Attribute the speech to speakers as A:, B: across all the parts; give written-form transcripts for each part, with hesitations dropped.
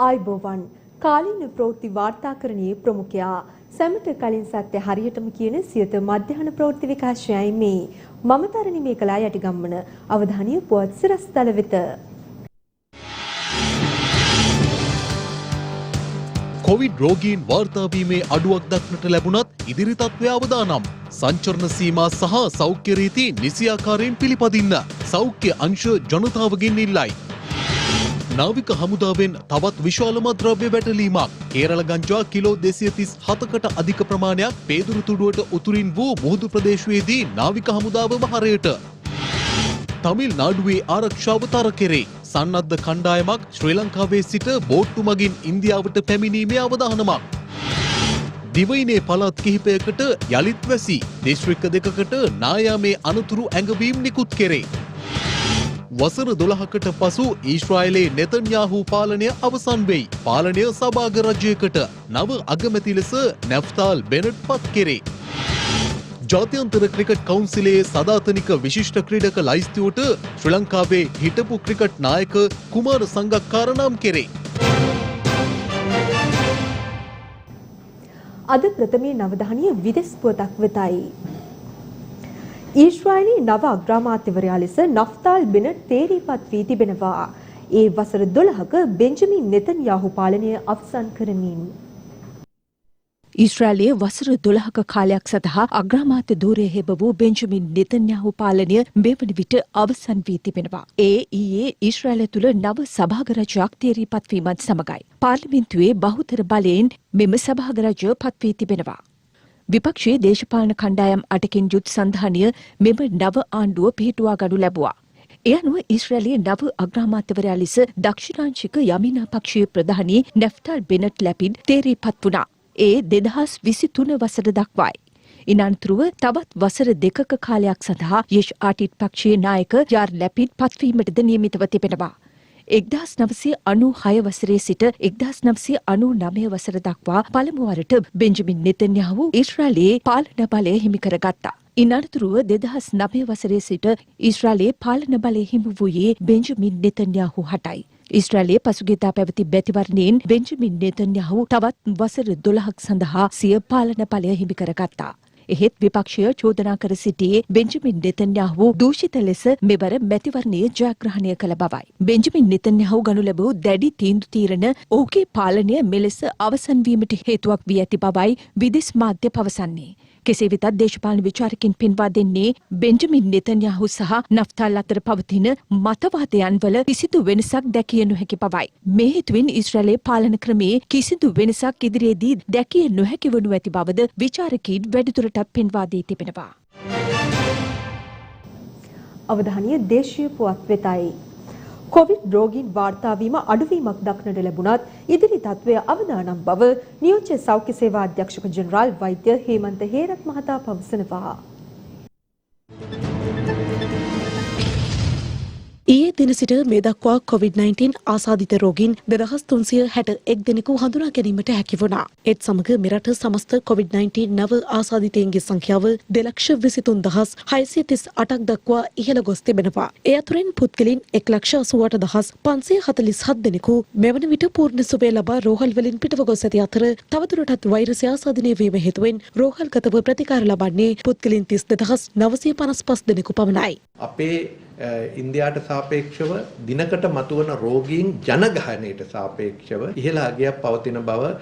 A: ආයුබෝවන් කාලීන ප්‍රවෘත්ති වාර්තාකරණයේ ප්‍රමුඛයා සැමට කලින් සත්‍ය හරියටම කියන සියත මධ්‍යහන ප්‍රවෘත්ති විකාශයයි මේ මම තරණි මේකලා යටිගම්මන අවධානය පුවත් සිරස්තල වෙත
B: කොවිඩ් රෝගීන් වාර්තා වීමේ අඩුවක් දක්නට ලැබුණත් ඉදිරි තත්ත්වය අවදානම් සංචරණ සීමා සහ සෞඛ්‍ය රීති නිසියාකාරයෙන් පිළිපදින්න සෞඛ්‍ය අංශ ජනතාවගෙන් ඉල්ලයි. නාවික හමුදාවෙන් තවත් විශාල මත්ද්‍රව්‍ය වැටලීමක්. කේරළ ගංජා කිලෝ 237කට අධික ප්‍රමාණයක් පේදුරු තුඩුවට උතුරින් වූ මුහුදු ප්‍රදේශයේදී නාවික හමුදාව මහරයට. තමිල් නාඩුවේ ආරක්ෂාව තර කෙරේ. සන්නද්ධ කණ්ඩායමක් ශ්‍රී ලංකාවේ සිට බෝට්ටු මගින් ඉන්දියාවට පැමිණීමේ අවධානමක්. දිවයිනේ පළාත් කිහිපයකට යළිත් වැසි. දිස්ත්‍රික්ක දෙකකට නායාමේ අනතුරු ඇඟවීම් නිකුත් කෙරේ. වසර 12කට පසු ඊශ්‍රායලයේ නෙතන්යාහු පාලනය අවසන් වෙයි. පාලනය සභාග රජයකට නව අගමැති ලෙස නැෆ්තාල් බෙනට් පත් කෙරේ. ජාත්‍යන්තර ක්‍රිකට් කවුන්සිලයේ සදාතනික විශිෂ්ට ක්‍රීඩක ලයිස්තුවට ශ්‍රී ලංකාවේ හිටපු ක්‍රිකට් නායක කුමාර සංගක්කාර නම් කෙරේ.
A: අද ප්‍රථමයේ නවධානීය විදෙස් පුවතක් වෙතයි. ඊශ්‍රායලී නව අග්‍රාමාත්‍යවරයා ලෙස නෆ්තාල් බෙනට් තේරීපත් වී තිබෙනවා. ඒ වසර 12ක බෙන්ජමින් නෙතන්යාහු පාලනය අවසන් කරමින්
C: ඊශ්‍රායලයේ වසර 12ක කාලයක් සඳහා අග්‍රාමාත්‍ය ධූරය හෙබ වූ බෙන්ජමින් නෙතන්යාහු පාලනය මෙවන විට අවසන් වී තිබෙනවා. ඊයේ ඊශ්‍රායල තුළ නව සභාග රජයක් තේරීපත් වීමත් සමගයි. පාර්ලිමේන්තුවේ බහුතර බලයෙන් මෙම සභාග රජය පත් වී තිබෙනවා. විපක්ෂයේ දේශපාලන කණ්ඩායම් 8කින් යුත් සන්ධානය මෙම නව ආණ්ඩුව පිහිටුවා ගනු ලැබුවා. ඒ අනුව ඊශ්‍රායලයේ නව අග්‍රාමාත්‍යවරයා ලෙස දක්ෂිණාංශික යමිනා පක්ෂයේ ප්‍රධානී නැෆ්තාල් බෙනට් ලැපිඩ් තේරීපත් වුණා. ඒ 2023 වසර දක්වායි. ඉන් අනතුරුව තවත් වසර 2ක කාලයක් සඳහා යෂ් ආටිට් පක්ෂයේ නායක යාර් ලැපිඩ් පත්වීමටද නියමිතව තිබෙනවා. 1996 වසරේ සිට 1999 වසර දක්වා පළමු වරට බෙන්ජමින් නෙතන්යාහු ඊශ්‍රායලයේ පාලන බලය හිමි කරගත්තා. ඉන් අනතුරුව 2009 වසරේ සිට ඊශ්‍රායලයේ පාලන බලය හිමි වූයේ බෙන්ජමින් නෙතන්යාහු හටයි. ඊශ්‍රායලයේ පසුගියදා පැවති මැතිවරණයෙන් බෙන්ජමින් නෙතන්යාහු තවත් වසර 12ක් සඳහා සිය පාලන බලය හිමි කරගත්තා. එහෙත් විපක්ෂය චෝදනා කර සිටියේ බෙන්ජමින් නෙතන්යාහු දූෂිත ලෙස මෙවර මැතිවරණය ජයග්‍රහණය කළ බවයි. බෙන්ජමින් නෙතන්යාහු ගනු ලැබූ දැඩි තීන්දුව තීරණ ඔහුගේ පාලනය මෙලෙස අවසන් වීමට හේතුවක් වී ඇති බවයි විදෙස් මාධ්‍ය පවසන්නේ. කෙසේ වෙතත් දේශපාලන විචාරකින් පෙන්වා දෙන්නේ බෙන්ජමින් නෙතන්යාහු සහ නෆ්තාල් අතර පවතින මතවාදයන් වල කිසිදු වෙනසක් දැකිය නොහැකි බවයි. මේ හේතුවෙන් ඊශ්‍රායලයේ පාලන ක්‍රමයේ කිසිදු වෙනසක් ඉදිරියේදී දැකිය නොහැකි වනු ඇති බවද විචාරකීන් වැඩිදුරටත් පෙන්වා දී තිබෙනවා.
A: අවධානීය දේශීය පුවත් වෙතයි. කොවිඩ් රෝගීන් වාර්තා වීම අඩුවීමක් දක්නට ලැබුණත් ඉදිරි තත්ත්වය අවදානම් බව නියෝජ්‍ය සෞඛ්‍ය සේවා අධ්‍යක්ෂක ජෙනරාල් වෛද්‍ය හේමන්ත හේරත් මහතා පවසනවා.
D: ඊයේ දින සිට මේ දක්වා COVID-19 ආසාදිත රෝගීන් 2361 දෙනෙකු හඳුනා ගැනීමට හැකි වුණා. ඒත් සමග මෙරට සමස්ත COVID-19 නව ආසාදිතයින්ගේ සංඛ්‍යාව 2,23,638ක් දක්වා ඉහළ ගොස් තිබෙනවා. ඒ අතුරින් පුද්ගලයන් 1,88,547 දෙනෙකු මෙවන විට පූර්ණ සුවය ලබා රෝහල් වලින් පිටව ගොස් ඇති අතර තවදුරටත් වෛරසය ආසාදනය වීම හේතුවෙන් රෝහල්ගතව ප්‍රතිකාර ලබන්නේ පුද්ගලයන් 32,955 දෙනෙකු පමණයි.
E: අපේ ඉන්දියාවට සාපේක්ෂව දිනකට මතුවන රෝගීන් ජනගහනයට සාපේක්ෂව ඉහළ අගයක් පවතින බව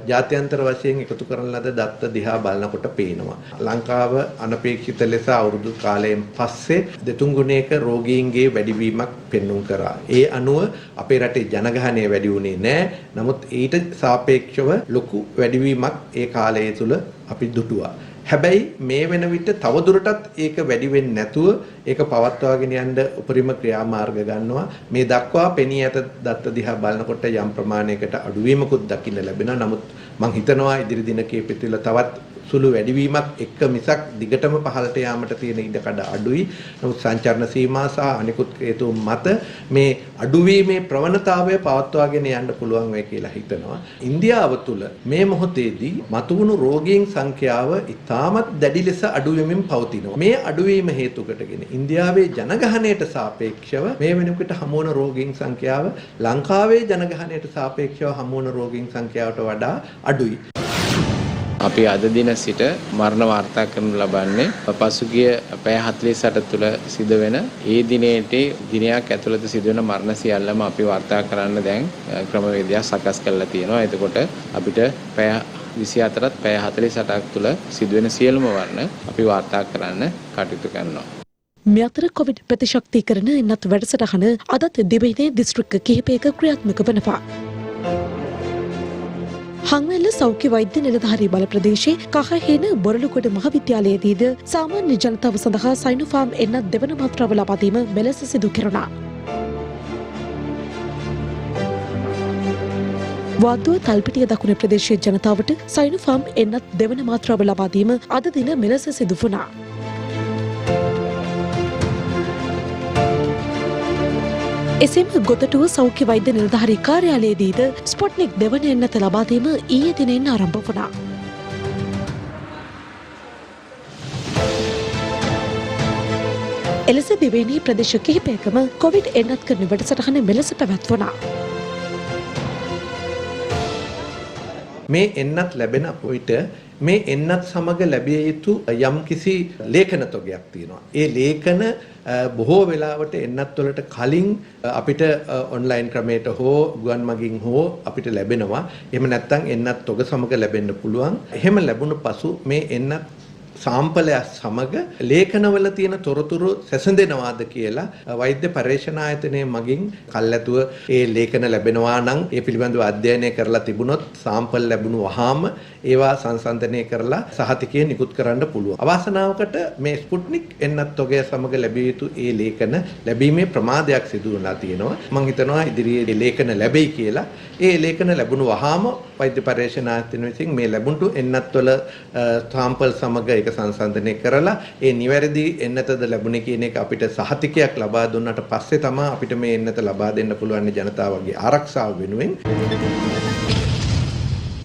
E: ජාත්‍යන්තර වශයෙන් එකතු කරන ලද දත්ත දිහා බලනකොට පේනවා. ලංකාව අනපේක්ෂිත ලෙස අවුරුදු කාලයෙන් පස්සේ දෙතුන් ගුණයක රෝගීන්ගේ වැඩිවීමක් පෙන්눔 කරා. ඒ අනුව අපේ රටේ ජනගහනය වැඩි වුණේ නැහැ. නමුත් ඊට සාපේක්ෂව ලොකු වැඩිවීමක් ඒ කාලය තුල අපි දුටුවා. හැබැයි මේ වෙන විට තවදුරටත් ඒක වැඩි වෙන්නේ නැතුව ඒක පවත්වාගෙන යන්න උපරිම ක්‍රියාමාර්ග ගන්නවා. මේ දක්වා පෙනී ඇත දත්ත දිහා බලනකොට යම් ප්‍රමාණයකට අඩුවීමකුත් දකින්න ලැබෙනවා. නමුත් මම හිතනවා ඉදිරි දින කීපෙ තුළ තවත් සුළු වැඩිවීමක් එක්ක මිසක් දිගටම පහළට යාමට තියෙන ඉඩකඩ අඩුයි. නමුත් සංචාරන සීමා සහ අනිකුත් හේතු මත මේ අඩුවීමේ ප්‍රවණතාවය පවත්වාගෙන යන්න පුළුවන් වෙයි කියලා හිතනවා. ඉන්දියාව තුළ මේ මොහොතේදී මතුවුණු රෝගීන් සංඛ්‍යාව ඉතාමත් දැඩි ලෙස අඩු වෙමින් පවතිනවා. මේ අඩුවීම හේතු කොටගෙන ඉන්දියාවේ ජනගහනයට සාපේක්ෂව මේ වෙනකොට හමු වන රෝගීන් සංඛ්‍යාව ලංකාවේ ජනගහනයට සාපේක්ෂව හමු වන රෝගීන් සංඛ්‍යාවට වඩා අඩුයි.
F: අපි අද දින සිට මරණ වාර්තා කරනු ලබන්නේ පසුගිය පැය 48 තුළ සිදුවෙන ඒ දිනේට දිනයක් ඇතුළත සිදුවෙන මරණ සියල්ලම අපි වාර්තා කරන්න දැන් ක්‍රමවේදයක් සකස් කරලා තියෙනවා. එතකොට අපිට පැය 24ත් පැය 48ක් තුළ සිදුවෙන සියලුම මරණ අපි වාර්තා කරන්න කටයුතු කරනවා.
D: මේ අතර කොවිඩ් ප්‍රතිශක්තිකරණ එන්නත් වැඩසටහන අදත් දිවයිනේ දිස්ත්‍රික්ක කිහිපයක ක්‍රියාත්මක වනවා. හංවැල්ල සෞඛ්‍ය වෛද්‍ය නිලධාරී බල ප්‍රදේශයේ කහහේන බොරළුගොඩ මහවිද්‍යාලයේදීද සාමාන්‍ය ජනතාව සඳහා සයිනෝෆාම් එන්නත් දෙවන මාත්‍රාව ලබා දීම මෙලෙස සිදු කෙරුණා. වාද්දුව තල්පිටිය දකුණ ප්‍රදේශයේ ජනතාවට සයිනෝෆාම් එන්නත් දෙවන මාත්‍රාව ලබා දීම අද දින මෙලෙස සිදු වුණා. එසේම ගොතටුව සෞඛ්‍ය වෛද්‍ය නිලධාරී කාර්යාලයේදීද ස්පොට්නික් දෙවන එන්නත ලබා දීම ඊයේ දිනෙන් ආරම්භ වුණා. එලෙස දිවයිනේ ප්‍රදේශ කිහිපයකම කොවිඩ් එන්නත් කරන වැඩසටහන මෙලෙස පැවැත්වුණා.
E: මේ එන්නත් ලැබෙන විට මේ එන්නත් සමග ලැබිය යුතු යම්කිසි ලේඛන තොගයක් තියෙනවා. ඒ ලේඛන බොහෝ වෙලාවට එන්නත් වලට කලින් අපිට ඔන්ලයින් ක්‍රමයට හෝ ගුවන් මගින් හෝ අපිට ලැබෙනවා. එහෙම නැත්නම් එන්නත් තොග සමග ලැබෙන්න පුළුවන්. එහෙම ලැබුණු පසු මේ එන්නත් සාම්පලය සමග ලේඛනවල තියෙන තොරතුරු සැසඳෙනවාද කියලා වෛද්‍ය පරීක්ෂණ ආයතනයේ මගින් කල්ැතුව ඒ ලේඛන ලැබෙනවා නම් ඒ පිළිබඳව අධ්‍යයනය කරලා තිබුණොත් සාම්පල් ලැබුණු වහාම ඒවා සංසන්දනය කරලා සහතිකය නිකුත් කරන්න පුළුවන්. අවාසනාවකට මේ ස්පුට්නික් එන්නත් තොගය සමග ලැබිය යුතු ඒ ලේඛන ලැබීමේ ප්‍රමාදයක් සිදු වුණා තියෙනවා. මම හිතනවා ඉදිරියේ ලේඛන ලැබෙයි කියලා. ඒ ලේඛන ලැබුණු වහාම වෛද්‍ය පරීක්ෂණ ආයතන විසින් මේ ලැබුණු එන්නත්වල සාම්පල් සමග ඒක සංසන්දනය කරලා ඒ නිවැරදි එන්නතද ලැබුණේ කියන එක අපිට සහතිකයක් ලබා දුන්නාට පස්සේ තමයි අපිට මේ එන්නත ලබා දෙන්න පුළුවන් ජනතාවගේ ආරක්ෂාව වෙනුවෙන්.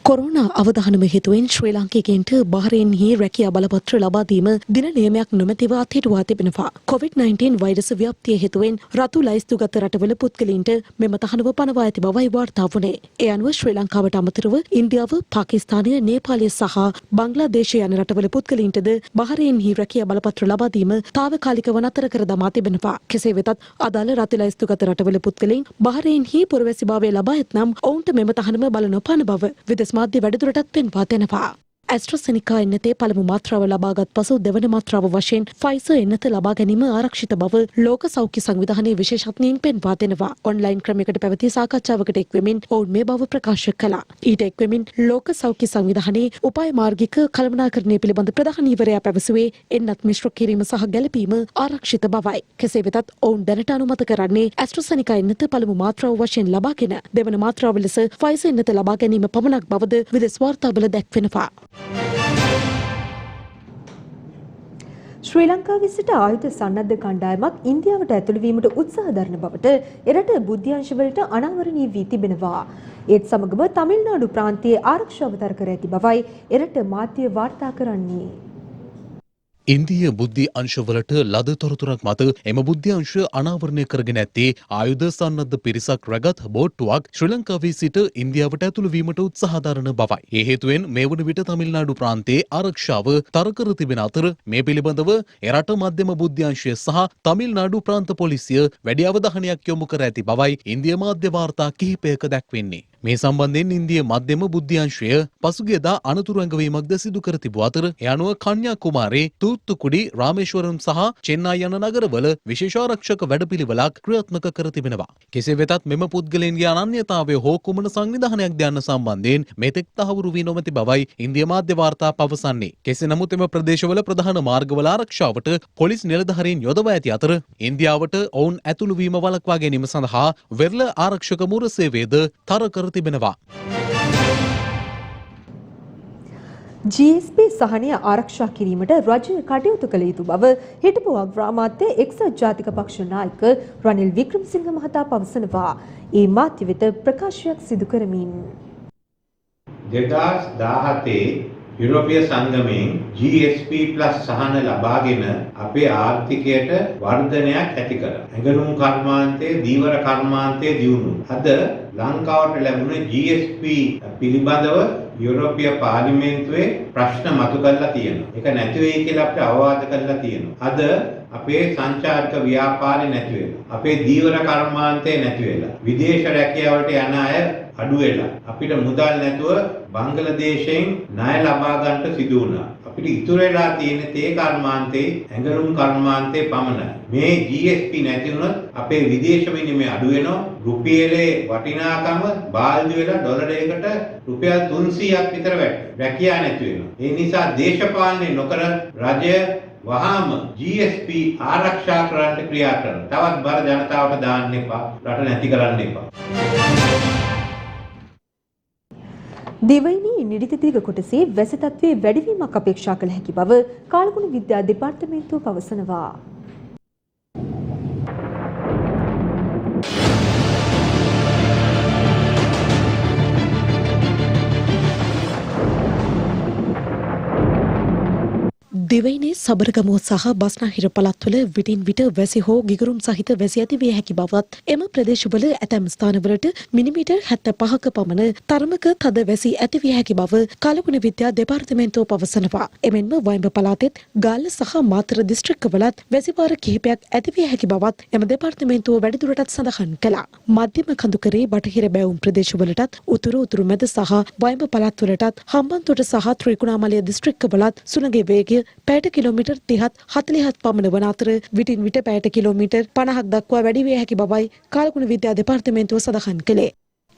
D: කොරෝනා අවධානම හේතුවෙන් ශ්‍රී ලාංකිකයන්ට බහරේන්හි රැකියා බලපත්‍ර ලබා දීම දින නියමයක් නොමැතිව අත්හිටුවා තිබෙනවා. COVID-19 වෛරස් ව්‍යාප්තිය හේතුවෙන් රතු ලයිස්තුගත රටවල පුද්ගලයින්ට මෙම තහනම පනවා ඇති බවයි වාර්තා වුණේ. ඒ අනුව ශ්‍රී ලංකාවට අමතරව ඉන්දියාව, පාකිස්තානය, නේපාලය සහ බංග්ලාදේශය යන රටවල පුද්ගලයින්ටද බහරේන්හි රැකියා බලපත්‍ර ලබා දීම තාවකාලිකව නතර කර දමා තිබෙනවා. කෙසේ වෙතත් අදාළ රතු ලයිස්තුගත රටවල පුද්ගලයින් බහරේන්හි පුරවැසිභාවය ලබා ඇතනම් ඔවුන්ට මෙම තහනම බල නොපාන බව විදේශ මාධ්‍ය වැඩිදුරටත් පෙන්වා දෙනවා. ඇස්ට්‍රසෙනිකා එන්නතේ පළමු මාත්‍රාව ලබාගත් පසු දෙවන මාත්‍රාව වශයෙන් ෆයිසර් එන්නත ලබා ගැනීම ආරක්ෂිත බව ලෝක සෞඛ්‍ය සංවිධානයේ විශේෂඥයින් පෙන්වා දෙනවා. ඔන්ලයින් ක්‍රමයකට පැවති සාකච්ඡාවකට එක්වෙමින් ඔවුන් මේ බව ප්‍රකාශ කළා. ඊට එක්වෙමින් ලෝක සෞඛ්‍ය සංවිධානයේ උපාය මාර්ගික කළමනාකරණය පිළිබඳ ප්‍රධානීවරයා පැවසුවේ එන්නත් මිශ්‍ර කිරීම සහ ගැලපීම ආරක්ෂිත බවයි. කෙසේ වෙතත් ඔවුන් දැනට අනුමත කරන්නේ ඇස්ට්‍රසෙනිකා එන්නත පළමු මාත්‍රාව වශයෙන් ලබාගෙන දෙවන මාත්‍රාව ලෙස ෆයිසර් එන්නත ලබා ගැනීම පමණක් බවද විදේශ වාර්තාවල දැක්වෙනවා.
A: ශ්‍රී ලංකාවේ සිට ආයුධ සන්නද්ධ කණ්ඩායමක් ඉන්දියාවට ඇතුළු වීමට උත්සාහ දරන බවට එරට බුද්ධ්‍යංශවලට අනාවරණය වී තිබෙනවා. ඒත් සමගම තමිල්නාඩු ප්‍රාන්තයේ ආරක්ෂාව තර කර ඇති බවයි එරට මාධ්‍ය වාර්තා කරන්නේ.
B: ඉන්දිය බුද්ධි අංශවලට ලද තොරතුරක් මත එම බුද්ධි අංශ අනාවරණය කරගෙන ඇත්තේ ආයුධ සන්නද්ධ පිරිසක් රැගත් බෝට්ටුවක් ශ්‍රී ලංකාවේ සිට ඉන්දියාවට ඇතුළු වීමට උත්සාහ දරන බවයි. ඒ හේතුවෙන් මේ වන විට තමිල්නාඩු ප්‍රාන්තයේ ආරක්ෂාව තර කර තිබෙන අතර මේ පිළිබඳව එරට මධ්‍යම බුද්ධි අංශය සහ තමිල්නාඩු ප්‍රාන්ත පොලිසිය වැඩි අවධානයක් යොමු කර ඇති බවයි ඉන්දිය මාධ්‍ය වාර්තා කිහිපයක දැක්වෙන්නේ. මේ සම්බන්ධයෙන් ඉන්දිය මධ්‍යම බුද්ධි අංශය පසුගියදා අනතුරු ඇඟවීමක්ද සිදු කර තිබූ අතර ඒ අනුව කන්‍යා කුමාරේ තූත්තුකුඩි රාමේශ්වරම් සහ චෙන්නයි යන නගරවල විශේෂාරක්ෂක වැඩපිළිවෙලක් ක්‍රියාත්මක කර තිබෙනවා. කෙසේ වෙතත් මෙම පුද්ගලයන්ගේ අනන්‍යතාවය හෝ කුමන සංවිධානයක්ද යන්න සම්බන්ධයෙන් මෙතෙක් තහවුරු වී නොමැති බවයි ඉන්දිය මාධ්‍ය වාර්තා පවසන්නේ. කෙසේ නමුත් එම ප්‍රදේශවල ප්‍රධාන මාර්ගවල ආරක්ෂාවට පොලිස් නිලධාරීන් යොදවා ඇති අතර ඉන්දියාවට ඔවුන් ඇතුළු වීම වළක්වා ගැනීම සඳහා වෙරළ ආරක්ෂක මුර සේවයද තර කර තිබෙනවා.
A: GSP සහනය ආරක්ෂා කිරීමට රජය කටයුතු කළ යුතු බව හිටපු අග්‍රාමාත්‍ය එක්සත් ජාතික පක්ෂ නායක රනිල් වික්‍රමසිංහ මහතා පවසනවා. ඒ මාධ්‍ය වෙත ප්‍රකාශයක් සිදු කරමින්
G: 2017 යුරෝපීය සංගමයෙන් GSP+ සහන ලබාගෙන අපේ ආර්ථිකයට වර්ධනයක් ඇති කළා. ඇඟලුම් කර්මාන්තයේ දීවර කර්මාන්තයේ දියුණුව. අද ලංකාවට ලැබුණ GSP පිළිබඳව යුරෝපීය පාර්ලිමේන්තුවේ ප්‍රශ්න මතු කරලා තියෙනවා. ඒක නැති වෙයි කියලා අපිට අවවාද කරලා තියෙනවා. අද අපේ සංචාරක ව්‍යාපාරේ නැති වෙලා. අපේ දීවර කර්මාන්තේ නැති වෙලා. විදේශ රැකියාවට යන අය අඩු වෙලා. අපිට මුදල් නැතුව බංග්ලාදේශයෙන් ණය ලබා ගන්නට සිදු වුණා. අපිට ඉතුරු වෙලා තියෙන තේ කර්මාන්තේ ඇඟලුම් කර්මාන්තේ පමණයි. මේ GSP නැති වුණොත් අපේ විදේශ විනිමය අඩු වෙනවා. රුපියලේ වටිනාකම බාල්දි වෙලා ඩොලරයකට රුපියල් 300ක් විතර රැකියා නැති වෙනවා. ඒ නිසා දේශපාලනය නොකර රජය වහාම GSP ආරක්ෂා කරන්න ක්‍රියා කරනවා. තවත් බර ජනතාවට දාන්න එපා. රට නැති කරන්න එපා.
A: දිවයිනේ නිරිත දීර්ඝ කොටසේ වැසි තත්ත්වයේ වැඩිවීමක් අපේක්ෂා කළ හැකි බව කාලගුණ විද්‍යා දෙපාර්තමේන්තුව පවසනවා.
D: දිවයිනේ සබරගමුව සහ බස්නාහිර පළාත්වල විටින් විට වැසි හෝ ගිගුරුම් සහිත වැසි ඇති විය හැකි බවත් එම ප්‍රදේශවල ඇතැම් ස්ථානවලට මිලිමීටර් 75ක පමණ තරමක තද වැසි ඇති විය හැකි බව කාලගුණ විද්‍යා දෙපාර්තමේන්තුව පවසනවා. එමෙන්ම වයඹ පළාතෙත් ගාල්ල සහ මාතර දිස්ත්‍රික්කවලත් වැසි වාර කිහිපයක් ඇති විය හැකි බවත් එම දෙපාර්තමේන්තුව වැඩිදුරටත් සඳහන් කළා. මධ්‍යම කඳුකරේ බටහිර බැවුම් ප්‍රදේශවලටත් උතුරු මැද සහ වයඹ පළාත්වලටත් හම්බන්තොට සහ ත්‍රිකුණාමලය දිස්ත්‍රික්කවලත් සුළඟේ වේගය පැයට කිලෝමීටර් 30ත් 40ත් පමණ වන අතර විටින් විට පැයට කිලෝමීටර් 50ක් දක්වා වැඩි විය හැකි බවයි කාලගුණ විද්‍යා දෙපාර්තමේන්තුව සඳහන් කළේ.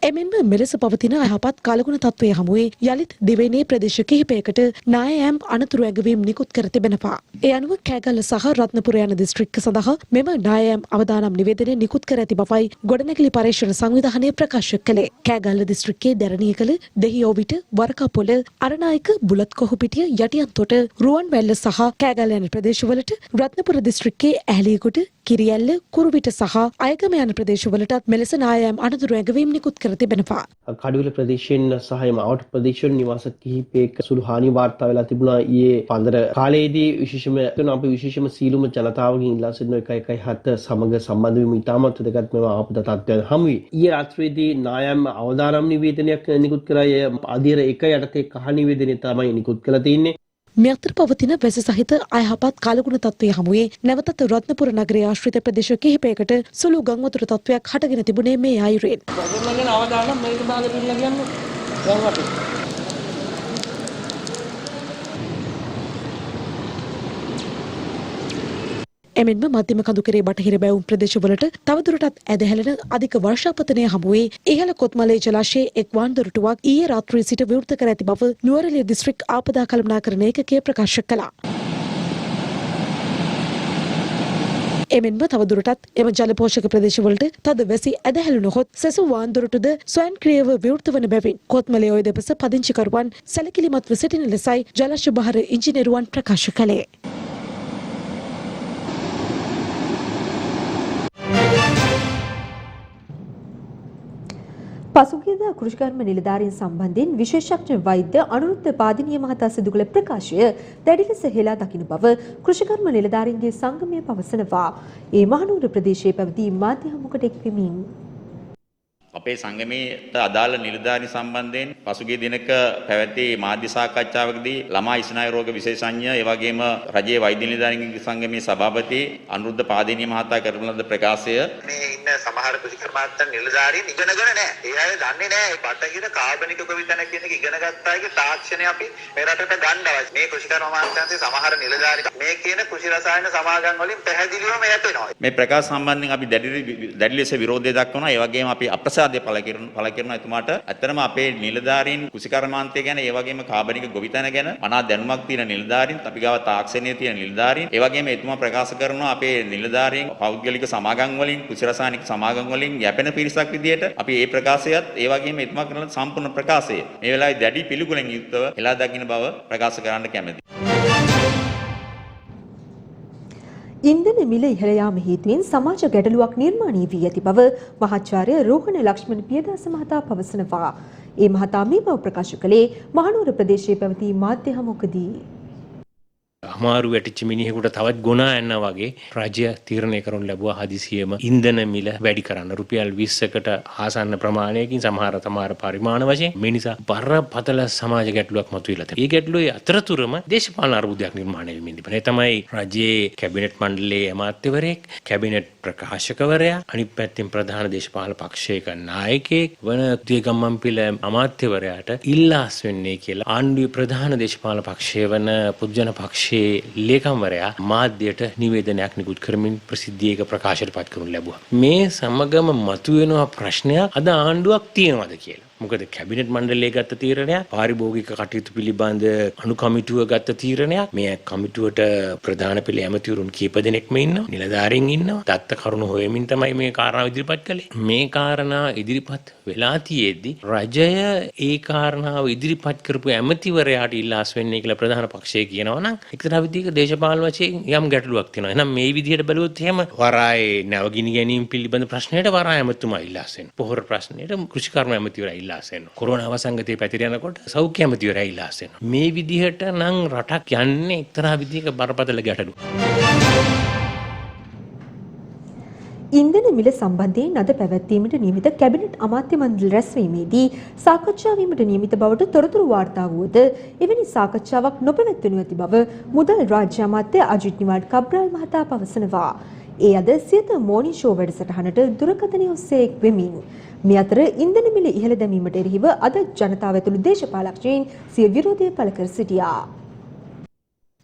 D: එමෙන්ම මෙලෙස පවතින අයහපත් කාලගුණ තත්ත්වයේ හමුවේ යළිත් දිවයිනේ ප්‍රදේශ කිහිපයකට නායෑම් අනතුරු ඇගවීම් නිකුත් කර තිබෙනවා. ඒ අනුව කෑගල්ල සහ රත්නපුර යන දිස්ත්‍රික්ක සඳහා මෙම නායෑම් අවදානම් නිවේදනය නිකුත් කර ඇති බවයි ගොඩනැගිලි පරීක්ෂණ සංවිධානය ප්‍රකාශ කළේ. කෑගල්ල දිස්ත්‍රික්කයේ දැරණියකල, දෙහිඔවිට, වරකාපොළ, අරනායක, බුලත් කොහුපිටිය, යටියන්තොට, රුවන්වැල්ල සහ කෑගල්ල යන ප්‍රදේශවලට, රත්නපුර දිස්ත්‍රික්කයේ ඇහැලියගොඩ, කිරියැල්ල, කුරුවිට සහ අයගම යන ප්‍රදේශවලටත් මෙලෙස නායෑම් අනතුරු ඇගවීම් නිකුත් කර තිබෙනවා.
H: කඩුවෙල ප්‍රදේශයෙන් සහ එම අවට ප්‍රදේශවල නිවාස කිහිපයක සුළු හානි වාර්තා වෙලා තිබුණා ඊයේ පන්දර කාලයේදී විශේෂම අපි විශේෂම සීලුම ජනතාවගෙන් ඉල්ලා සිටින 117 සමග සම්බන්ධ වීම ඉතාමත් වැදගත් මෙම ආපදා තත්ත්වයන් හමුවේ. ඊයේ රාත්‍රියේදී නායම් අවදානම් නිවේදනයක් නිකුත් කළා. අධීර 1 යටතේ කහ නිවේදනය තමයි නිකුත් කළා තියෙන්නේ.
D: මේ අතර පවතින වැසි සහිත අයහපත් කාලගුණ තත්ත්වයේ හමුවේ නැවතත් රත්නපුර නගරයේ ආශ්‍රිත ප්‍රදේශ කිහිපයකට සුළු ගංවතුර තත්ත්වයක් හටගෙන තිබුණේ මේ අයුරින්. එමෙන්ම මධ්‍යම කඳුකරේ බටහිර බැවුම් ප්‍රදේශවලට තවදුරටත් ඇදහැලෙන අධික වර්ෂාපතනය හමුවේ ඉහළ කොත්මලේ ජලාශයේ එක් වාන්දොරටුවක් ඊයේ රාත්‍රියේ සිට විවෘත කර ඇති බව නුවරඑළිය දිස්ත්‍රික් ආපදා කළමනාකරණ ඒකකය ප්‍රකාශ කළා. එමෙන්ම තවදුරටත් එම ජල පෝෂක ප්‍රදේශවලට තද වැසි ඇදහැළුණහොත් සෙසු වාන්දොරටුද ස්වයංක්‍රීයව විවෘත වන බැවින් කොත්මලේ ඔය දෙපස පදිංචිකරුවන් සැලකිලිමත්ව සිටින ලෙසයි ජලාශ බහර ඉංජිනේරුවන් ප්‍රකාශ කළේ.
A: පසුගියදා කෘෂිකර්ම නිලධාරීන් සම්බන්ධයෙන් විශේෂඥ වෛද්‍ය අනුරුද්ධ පාදිනිය මහතා සිදු කළ ප්‍රකාශය දැඩි ලෙස හෙලා දකින බව කෘෂිකර්ම නිලධාරීන්ගේ සංගමය පවසනවා. ඒ මහනුවර ප්‍රදේශයේ පැවති මාධ්‍ය හමුවකට එක්වෙමින්
I: අපේ සංගමයට අදාළ නිලධාරී සම්බන්ධයෙන් පසුගිය දිනක පැවති මාධ්‍ය සාකච්ඡාවකදී ළමා ස්නායු රෝග විශේෂඥ ඒ වගේම රජයේ වෛද්‍ය නිලධාරීන්ගේ සංගමේ සභාපති අනුරුද්ධ පාදිනිය මහතා කරන ලද ප්‍රකාශය
J: මේ ඉන්න සමහර කෘෂිකර්මාන්ත නිලධාරීන් ඉගෙනගෙන නැහැ. ඒ අය දන්නේ නැහැ බටහිර කාබනික ගොවිතැන කියන එක ඉගෙන ගත්ත අයගේ තාක්ෂණය අපි මේ රටට ගන්න අවශ්‍ය. මේ කෘෂිකර්මාන්තයන්ගේ සමහර නිලධාරීන් මේ කියන කෘෂි රසායන සමාගම් වලින් පැහැදිලිවම යැපෙනවා.
I: මේ ප්‍රකාශ සම්බන්ධයෙන් අපි දැඩි ලෙස විරෝධය දක්වනවා. ඒ වගේම අපි අප්‍රසාදය පළ කරනවා එතුමාට. ඇත්තටම අපේ නිලධාරීන් කෘෂිකර්මාන්තය ගැන ඒ වගේම කාබනික ගොවිතැන ගැන මනා දැනුමක් තියෙන නිලධාරීන්, අපි ගාව තාක්ෂණයේ තියෙන නිලධාරීන්, ඒ වගේම එතුමා ප්‍රකාශ කරනවා අපේ නිලධාරීන් පෞද්ගලික සමාගම් වලින් කෘෂි රසායනික අනිත් සමාගම් වලින් යැපෙන පිරිසක් විදියට අපි මේ ප්‍රකාශයත් ඒ වගේම එතුමා කරන සම්පූර්ණ ප්‍රකාශය මේ වෙලාවේ දැඩි පිළිකුලෙන් යුක්තව එලා දකින්න බව ප්‍රකාශ කරන්න කැමැතියි.
A: ඉන්ධන මිල ඉහළ යාම හේතුවෙන් සමාජ ගැටලුවක් නිර්මාණය වී ඇති බව මහාචාර්ය රෝහණ ලක්ෂ්මන් පියදාස මහතා පවසනවා. ඒ මහතා මේ බව ප්‍රකාශ කළේ මහනුවර ප්‍රදේශයේ පැවති මාධ්‍ය හමුවකදී.
K: අමාරු වැටිච්ච මිනිහෙකුට තවත් ගොනා යනවා වගේ රාජ්‍ය තීරණය කරනු ලැබුවා හදිසියෙම ඉන්ධන මිල වැඩි කරන්න රුපියල් 20කට ආසන්න ප්‍රමාණයකින් සමහර පරිමාණ වශයෙන් මේ නිසා බරපතල සමාජ ගැටලුවක් මතුවලා තියෙනවා. මේ ගැටලුවේ අතරතුරම දේශපාලන අර්බුදයක් නිර්මාණය වෙමින් තිබෙනවා. ඒ තමයි රාජ්‍යයේ කැබිනට් මණ්ඩලයේ අමාත්‍යවරයෙක්, කැබිනට් ප්‍රකාශකවරයා, අනිත් පැත්තෙන් ප්‍රධාන දේශපාලන පක්ෂයක නායකයෙක් වන ගම්මන්පිල අමාත්‍යවරයාට ඉල්ලාස් වෙන්නේ කියලා ආණ්ඩුවේ ප්‍රධාන දේශපාලන පක්ෂය වන පොදුජන පක්ෂයේ ලේකම්වරයා මාධ්‍යයට නිවේදනයක් නිකුත් කරමින් ප්‍රසිද්ධියක ප්‍රකාශයට පත් කරනු ලැබුවා. මේ සමගම මතුවෙනවා ප්‍රශ්නයක් අද ආණ්ඩුවක් තියෙනවද කියලා. මොකද කැබිනට් මණ්ඩලයේ ගත්ත තීරණයක්, පාරිභෝගික කටයුතු පිළිබඳ අනු කමිටුව ගත්ත තීරණයක්. මේ කමිටුවට ප්‍රධාන පෙළ ඇමතිවරුන් කීප දෙනෙක්ම ඉන්නවා, නිලධාරීන් ඉන්නවා. දත්ත කරුණු හොයමින් තමයි මේ කාරණාව ඉදිරිපත් කළේ. මේ කාරණා ඉදිරිපත් වෙලා තියෙද්දි රජය ඒ කාරණාව ඉදිරිපත් කරපු ඇමතිවරයාට ඉල්ලාස් වෙන්නේ කියලා ප්‍රධාන පක්ෂය කියනවා නම් එක්තරා විදිහක දේශපාලන වශයෙන් යම් ගැටලුවක් තියෙනවා. එහෙනම් මේ විදිහට බැලුවොත් එහෙම වරායේ නැවගිනි ගැනීම පිළිබඳ ප්‍රශ්නයට වරාය ඇමතුමා ඉල්ලාස් වෙනවා. පොහොර ප්‍රශ්නයට කෘෂිකර්ම ඇමතිවරයා ඉල්ලාස් වෙනවා. කොරෝනා වසංගතයේ පැතිර යනකොට සෞඛ්‍ය ඇමතිවරයා ඉල්ලාස් වෙනවා. මේ විදිහට නම් රටක් යන්නේ එක්තරා විදිහක බරපතල ගැටලුවක්.
A: ඉන්ධන මිල සම්බන්ධයෙන් අද පැවැත්වීමට නියමිත කැබිනට් අමාත්‍ය මණ්ඩල රැස්වීමේදී සාකච්ඡා වීමට නියමිත බවට තොරතුරු වාර්තා වුවද එවැනි සාකච්ඡාවක් නොපැවැත්වෙනු ඇති බව මුදල් රාජ්‍ය අමාත්‍ය අජිත් නිවාඩ් කබ්‍රාල් මහතා පවසනවා. ඒ අද සියත මෝනින් ෂෝ වැඩසටහනට දුරකථනය ඔස්සේ එක් වෙමින් මේ අතර ඉන්ධන මිල ඉහළ දැමීමට එරෙහිව අද ජනතාව ඇතුළු දේශපාලකයන් සිය විරෝධය පළ කර සිටියා.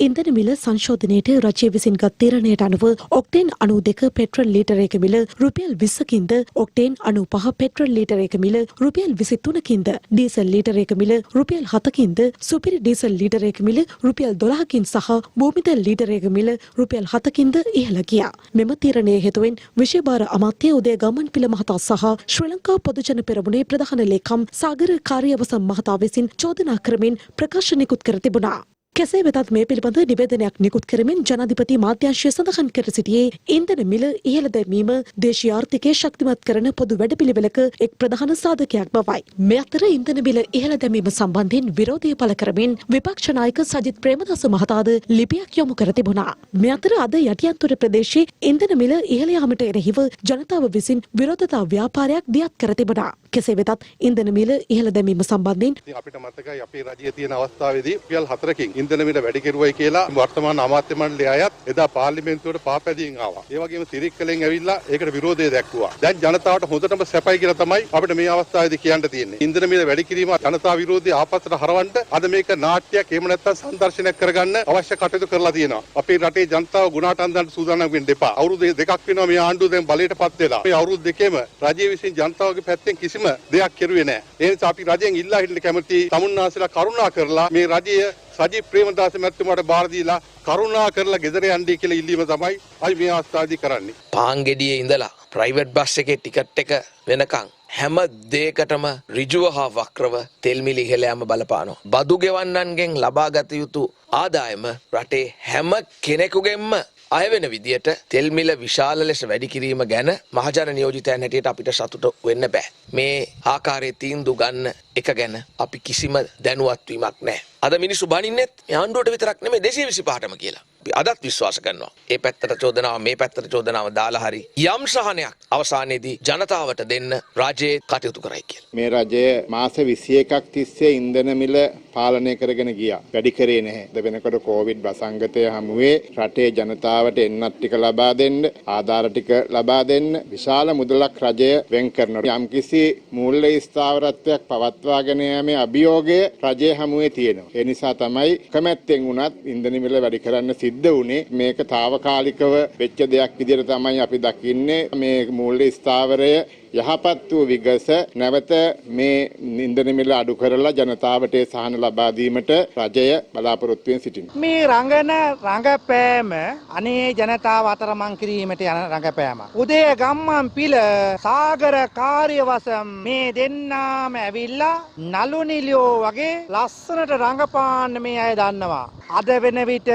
D: ඉන්ධන මිල සංශෝධනයට රජය විසින් ගත් තීරණයට අනුව ඔක්ටේන් 92 පෙට්‍රල් ලීටරයක මිල රුපියල් 20කින්ද ඔක්ටේන් 95 පෙට්‍රල් ලීටරයක මිල රුපියල් 23කින්ද ඩීසල් ලීටරයක මිල රුපියල් 7කින්ද සුපිරි ඩීසල් ලීටරයක මිල රුපියල් 12කින් සහ භූමිතෙල් ලීටරයක මිල රුපියල් 7කින්ද ඉහළ ගියා. මෙම තීරණය හේතුවෙන් විශේෂ අමාත්‍ය උදය ගමන්පිල මහතා සහ ශ්‍රී ලංකා පොදුජන පෙරමුණේ ප්‍රධාන ලේකම් සාගර කාර්යවසම් මහතා විසින් චෝදනා කරමින් ප්‍රකාශ නිකුත් කර තිබුණා. කෙසේ වෙතත් මේ පිළිබඳ නිවේදනයක් නිකුත් කරමින් ජනාධිපති මාධ්‍යංශය සඳහන් කර සිටියේ ඉන්ධන මිල ඉහළ දැමීම දේශීය ආර්ථිකය ශක්තිමත් කරන පොදු වැඩපිළිවෙලක එක් ප්‍රධාන සාධකයක් බවයි. මේ අතර ඉන්ධන මිල ඉහළ දැමීම සම්බන්ධයෙන් විරෝධය පළ කරමින් විපක්ෂ නායක සජිත් ප්‍රේමදාස මහතාද ලිපියක් යොමු කර තිබුණා. මේ අතර අද යටියන්තොට ප්‍රදේශයේ ඉන්ධන මිල ඉහළ යාමට එරෙහිව ජනතාව විසින් විරෝධතා ව්‍යාපාරයක් දියත් කර තිබුණා. කෙසේ වෙතත් ඉන්ධන මිල ඉහළ දැමීම සම්බන්ධයෙන්
L: අපිට මතකයි අපේ රජයේ තියෙන අවස්ථාවේදී රුපියල් 4කින් ඉන්ධන මිල වැඩි කෙරුවයි කියලා වර්තමාන අමාත්‍ය මණ්ඩලය අයත් එදා පාර්ලිමේන්තුවට පාපැදියෙන් ආවා. ඒ වගේම තිරික්කලෙන් ඇවිල්ලා ඒකට විරෝධය දැක්වුවා. දැන් ජනතාවට හොඳටම සැපයි කියලා තමයි අපිට මේ අවස්ථාවේදී කියන්න තියෙන්නේ. ඉන්ධන මිල වැඩි කිරීම ජනතා විරෝධී ආපස්සට හරවන්න අද මේක නාට්‍යයක් එහෙම නැත්නම් සංදර්ශනයක් කරගන්න අවශ්‍ය කටයුතු කරලා තියෙනවා. අපේ රටේ ජනතාව ගුණාට අන්දන්න සූදානම් වෙන්න එපා. අවුරුදු දෙකක් වෙනවා මේ ආණ්ඩුව දැන් බලයටපත් වෙලා. මේ අවුරුදු දෙකේම රජය විසින් ජනතාවගේ පැත්තෙන් කිසිම දෙයක් කෙරුවේ නැහැ. ඒ නිසා අපි රජයෙන් ඉල්ලා හිටින්න කැමති තමුන්නාසලා කරුණා කරලා මේ රජය සජිත් ප්‍රේමදාස මැතිතුමාට බාර දීලා කරුණා කරලා ගෙදර යන්නේ කියලා ඉල්ලීම තමයි අපි මේ අවස්ථාවේදී කරන්නේ.
M: පාන් ගෙඩියේ ඉඳලා ප්‍රයිවට් බස් එකේ ටිකට් එක වෙනකන් හැම දෙයකටම ඍජුව හා වක්‍රව තෙල් මිල ඉහළ යාම බලපානවා. බදු ගෙවන්නන්ගෙන් ලබාගත යුතු ආදායම රටේ හැම කෙනෙකුගෙන්ම අය වෙන විදියට තෙල් මිල විශාල ලෙස වැඩි කිරීම ගැන මහජන නියෝජිතයන් හැටියට අපිට සතුට වෙන්න බෑ. මේ ආකාරයේ තීන්දුව ගන්න එක ගැන අපි කිසිම දැනුවත් වීමක් නැහැ. අද මිනිස්සු බනින්නෙත් මේ ආණ්ඩුවට විතරක් නෙමෙයි 225ටම කියලා. අපි අදත් විශ්වාස කරනවා. මේ පැත්තට චෝදනාව මේ පැත්තට චෝදනාව දාලා හරි යම් සහනයක් අවසානයේදී ජනතාවට දෙන්න රජයේ කටයුතු කරයි කියලා.
L: මේ රජය මාස 21ක් තිස්සේ ඉන්ධන මිල පාලනය කරගෙන ගියා. වැඩි කරේ නැහැ. වෙනකොට කොවිඩ් වසංගතය හමුවේ රටේ ජනතාවට එන්නත් ටික ලබා දෙන්න, ආධාර ටික ලබා දෙන්න විශාල මුදලක් රජය වෙන් කරනවා. යම්කිසි මූල්‍ය ස්ථාවරත්වයක් පවත්වාගෙන යාමේ අභියෝගය රජයේ හමුවේ තියෙනවා. ඒ නිසා තමයි කැමැත්තෙන් වුණත් ඉන්ධන මිල වැඩි කරන්න සිද්ධ වුණේ. මේක తాවකාලිකව වෙච්ච දෙයක් විදිහට තමයි අපි දකින්නේ. මේ මූල්‍ය ස්ථාවරය යහපත් වූ විගස නැවත මේ ඉන්ධන මිල අඩු කරලා ජනතාවට සහන ලබා දීමට රජය බලාපොරොත්තු වෙමින් සිටිනවා.
N: මේ රංගන රංගපෑම අනේ ජනතාව අතරමං කිරීමට යන රංගපෑම. උදේ ගම්මන් පිළ සාගර කාර්යවසම් මේ දෙන්නාම ඇවිල්ලා නළු නිලියෝ වගේ ලස්සනට රංගපාන්න මේ අය දන්නවා. අද වෙන විට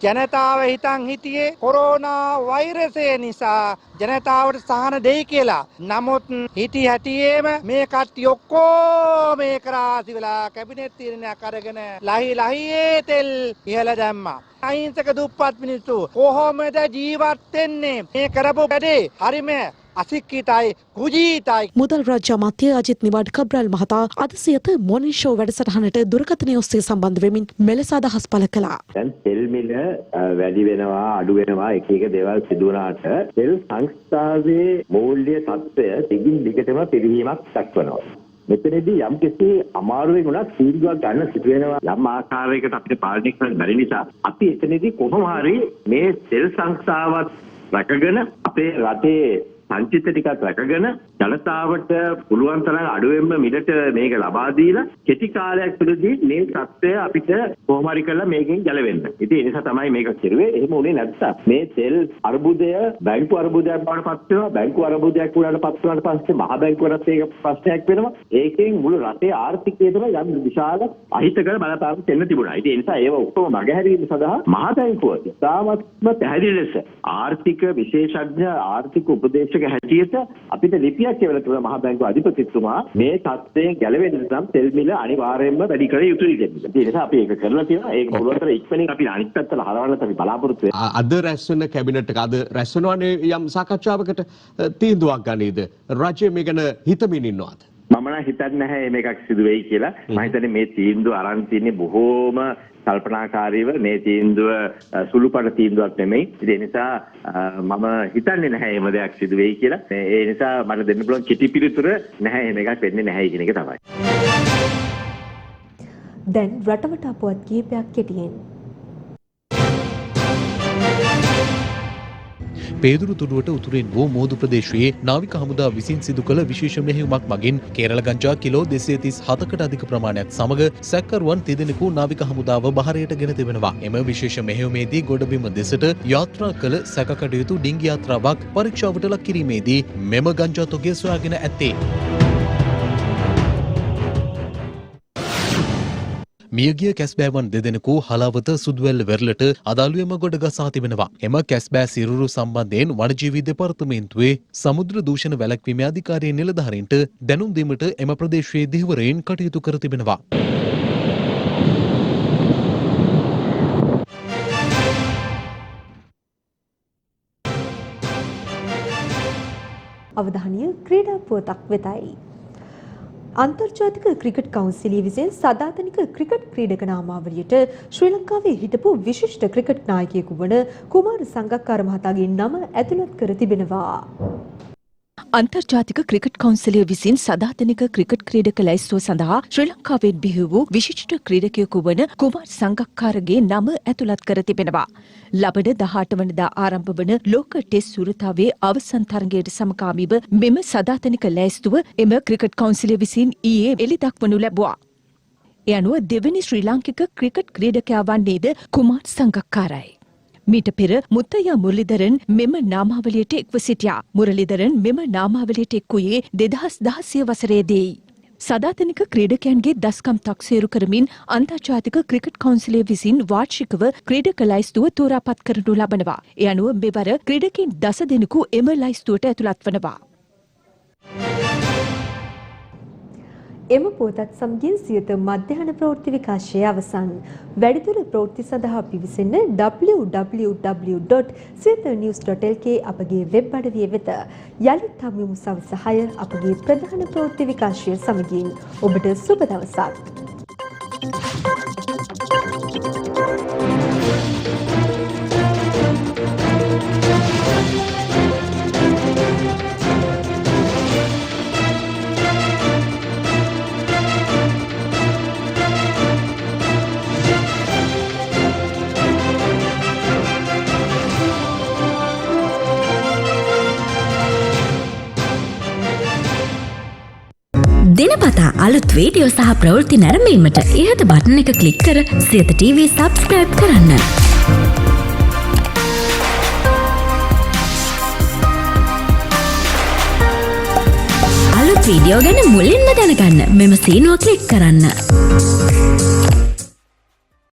N: ජනතාව හිතන් හිටියේ කොරෝනා වෛරසය නිසා ජනතාවට සහන දෙයි කියලා. නමුත් හිටි හැටියේම මේ කට්ටිය ඔක්කොම මේක රාසි වෙලා කැබිනට් තීරණයක් අරගෙන ලහියේ තෙල් ඉහළ දැම්මා. අහිංසක දුප්පත් මිනිස්සු කොහොමද ජීවත් වෙන්නේ? මේ කරපු වැඩේ හරිම අසික්කිතයි කුජීතයි.
D: මුදල් රාජ්‍ය අමාත්‍ය අජිත් නිවාඩ් කබ්‍රල් මහතා අද සියත මොර්නින් ෂෝ වැඩසටහනට දුරකථනය ඔස්සේ සම්බන්ධ වෙමින් මෙලෙස අදහස් පළ කළා.
O: දැන් තෙල් මිල වැඩි වෙනවා අඩු වෙනවා එක දේවල් සිදු වුණාට තෙල් සංස්ථාවේ මූල්‍ය තත්ත්වය දිගින් දිගටම පිරිහීමක් දක්වනවා. මෙතනදී යම් කිසි අමාරුවෙන් උනත් තීන්දුවක් ගන්න සිදු වෙනවා. යම් ආකාරයකට අපිට පාලනය කරන්න බැරි නිසා අපි එතනදී කොහොම හරි මේ තෙල් සංස්ථාවත් රැකගෙන අපේ රටේ සංචිත ටිකක් රැකගෙන ජනතාවට පුළුවන් තරම් අඩුවෙන්ම මිලට මේක ලබා දීලා කෙටි කාලයක් තුළදී මේ තත්ත්වය අපිට කොහොම හරි කරලා මේකෙන් ගැලවෙන්න. ඉතින් ඒ නිසා තමයි මේක කෙරුවේ. එහෙම උනේ නැත්නම් මේ තෙල් අර්බුදය බැංකු අර්බුදයක් බවට පත් වෙනවා. බැංකු අර්බුදයක් වුණාට පත් වුණාට පස්සේ මහ බැංකුවටත් ඒක ප්‍රශ්නයක් වෙනවා. ඒකෙන් මුළු රටේ ආර්ථිකයටම යම් විශාල අහිතකර බලපෑමක් දෙන්න තිබුණා. ඉතින් ඒ නිසා ඒව ඔක්කොම මගහැරීම සඳහා මහ බැංකුව ඉතාමත්ම පැහැදිලි ලෙස ආර්ථික විශේෂඥ ආර්ථික උපදේශක හැටියට අපිට ලිපියක් කියවලා තුන මහ බැංකුව අධිපතිතුමා මේ තත්ත්වයෙන් ගැලවෙන්න නම් තෙල් මිල අනිවාර්යයෙන්ම වැඩි කර යුතුයි කියන්නේ. ඒ නිසා අපි ඒක කරලා තියෙනවා. ඒක පුළුවන් තරම් ඉක්මනින් අපි අනිත් පැත්තට හරවන්නත් අපි බලාපොරොත්තු වෙනවා.
B: අද රැස් වෙන කැබිනට් එක අද රැස් වෙනවානේ යම් සාකච්ඡාවකට තීන්දුවක් ගන්නේද? රජය මේ ගැන හිතමින් ඉන්නවාද?
O: මම නම් හිතන්නේ නැහැ මේකක් සිදු වෙයි කියලා. මම හිතන්නේ මේ තීන්දුව අරන් තින්නේ බොහෝම කල්පනාකාරීව. මේ තීන්දුව සුළුපට තීන්දුවක් නෙමෙයි. ඒ නිසා මම හිතන්නේ නැහැ එහෙම දෙයක් සිදු වෙයි කියලා. ඒ නිසා මට දෙන්න පුළුවන් කිටි පිළිතුර නැහැ එහෙම එකක් වෙන්නේ නැහැ කියන එක තමයි.
A: දැන් රටවටා පුවත් කීපයක් කෙටියෙන්.
B: පේදුරු තුඩුවට උතුරෙන් වූ මෝදු ප්‍රදේශයේ නාවික හමුදා විසින් සිදු කළ විශේෂ මෙහෙයුමක් මගින් කේරළ ගංජා කිලෝ 237කට අධික ප්‍රමාණයක් සමග සැකකරුවන් තිදෙනෙකු නාවික හමුදාව බහරයට ගෙන තිබෙනවා. එම විශේෂ මෙහෙයුමේදී ගොඩබිම දෙසට යාත්‍රා කළ සැකකටයුතු ඩිංගි යාත්‍රාවක් පරීක්ෂාවට ලක් කිරීමේදී මෙම ගංජා තොගය සොයාගෙන ඇත්තේ. මියගිය කැස්බෑවන් දෙදෙනෙකු හලාවත සුදුවැල්ල වෙරළට අදාළුවම ගොඩ ගසා තිබෙනවා. එම කැස්බෑ සිරුරු සම්බන්ධයෙන් වනජීවි දෙපාර්තමේන්තුවේ සමුද්‍ර දූෂණ වැළැක්වීමේ අධිකාරිය නිලධාරීන්ට දැනුම් දීමට එම ප්‍රදේශයේ ධීවරයෙන් කටයුතු කර තිබෙනවා.
A: අවධානය ක්‍රීඩා පුවතක් වෙතයි. අන්තර්ජාතික ක්‍රිකට් කවුන්සිලය විසින් සදාතනික ක්‍රිකට් ක්‍රීඩක නාමාවලියට ශ්‍රී ලංකාවේ හිටපු විශිෂ්ට ක්‍රිකට් නායකයෙකු වන කුමාර සංගක්කාර මහතාගේ නම ඇතුළත් කර තිබෙනවා.
C: අන්තර්ජාතික ක්‍රිකට් කවුන්සිලය විසින් සදාතනික ක්‍රිකට් ක්‍රීඩක ලැයිස්තුව සඳහා ශ්‍රී ලංකාවෙන් බිහි වූ විශිෂ්ට ක්‍රීඩකයෙකු වන කුමාර් සංගක්කාරගේ නම ඇතුළත් කර තිබෙනවා. ලබන 18 වනදා ආරම්භ වන ලෝක ටෙස්ට් සුරතාවේ අවසන් තරගයට සමකාමීව මෙම සදාතනික ලැයිස්තුව එම ක්‍රිකට් කවුන්සිලය විසින් ඊයේ එළි දක්වනු ලැබුවා. ඒ අනුව දෙවැනි ශ්‍රී ලාංකික ක්‍රිකට් ක්‍රීඩකයා වන්නේද කුමාර් සංගක්කාරයි. මීට පෙර මුත්තයා මුරලිදරන් මෙම නාමාවලියට එක්ව සිටියා. මුරලිදරන් මෙම නාමාවලියට එක්වුයේ 2016 වසරේදී. සදාතනික ක්‍රීඩකයන්ගේ දස්කම් තක්සේරු කරමින් අන්තර්ජාතික ක්‍රිකට් කවුන්සිලය විසින් වාර්ෂිකව ක්‍රීඩක ලයිස්තුව තෝරාපත් කරනු ලබනවා. ඒ අනුව මෙවර ක්‍රීඩකින් 10 දෙනෙකු එම ලයිස්තුවට ඇතුළත් වනවා.
A: එම පුවතත් සමගින් සියත මධ්‍යහන ප්‍රවෘත්ති විකාශය අවසන්. වැඩිදුර ප්‍රවෘත්ති සඳහා පිවිසෙන්න www.siyathanews.lk අපගේ වෙබ් අඩවිය වෙත. යළිත් හමුවෙමු සවස 6 අපගේ ප්‍රධාන ප්‍රවෘත්ති විකාශය සමගින්. ඔබට සුබ දවසක්.
P: දිනපතා අලුත් වීඩියෝ සහ ප්‍රවෘත්ති නැරඹීමට ඉහත බටන් එක ක්ලික් කර සියත TV සබ්ස්ක්‍රයිබ් කරන්න. අලුත් වීඩියෝ ගැන මුලින්ම දැනගන්න මෙම සීනුව ක්ලික් කරන්න.